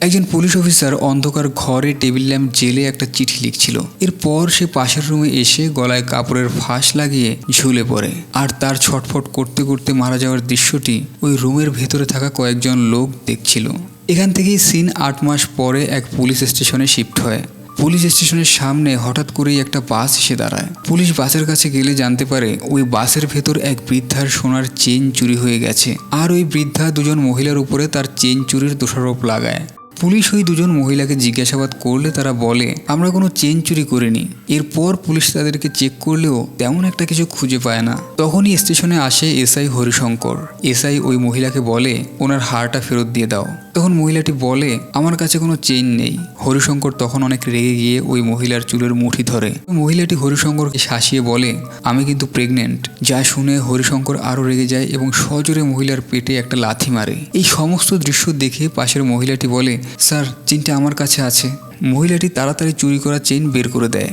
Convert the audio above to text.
একজন police officer অন্ধকার ঘরে টেবিল ল্যাম্প জেলে একটা চিঠি লিখছিল। এরপর সে পাশের রুমে এসে গলায় কাপড়ের ফাঁস লাগিয়ে ঝুলে পড়ে। আর তার ছটফট করতে করতে মারা যাওয়ার দৃশ্যটি ওই রুমের ভেতরে থাকা কয়েকজন লোক দেখছিল। এখান থেকেই সিন 8 মাস পরে এক পুলিশ স্টেশনে শিফট হয়। পুলিশ স্টেশনের সামনে হঠাৎ করেই একটা বাস এসে দাঁড়ায়। পুলিশ বাসের কাছে গেলে জানতে পারে ওই বাসের ভেতর এক বৃদ্ধার সোনার চেন চুরি হয়ে গেছে। আর ওই বৃদ্ধা দুজন মহিলার উপরে তার চেন চুরির দোষারোপ লাগায়। পুলিশ ওই দুজন মহিলাকে জিজ্ঞাসাবাদ করলে তারা বলে, আমরা কোনো চেন চুরি করিনি। এরপর পুলিশ তাদেরকে চেক করলেও তেমন একটা কিছু খুঁজে পায় না। তখনই স্টেশনে আসে এসআই হরিশঙ্কর। এসআই ওই মহিলাকে বলে, ওনার হারটা ফেরত দিয়ে দাও। তখন মহিলাটি বলে, আমার কাছে কোনো চেন নেই। হরিশঙ্কর তখন অনেক রেগে গিয়ে ওই মহিলার চুলের মুঠি ধরে। মহিলাটি হরিশঙ্করকে শাসিয়ে বলে, আমি কিন্তু প্রেগনেন্ট। যা শুনে হরিশঙ্কর আরও রেগে যায় এবং সজোরে মহিলার পেটে একটা লাথি মারে। এই সমস্ত দৃশ্য দেখে পাশের মহিলাটি বলে, স্যার চেনটা আমার কাছে আছে। মহিলাটি তাড়াতাড়ি চুরি করা চেন বের করে দেয়।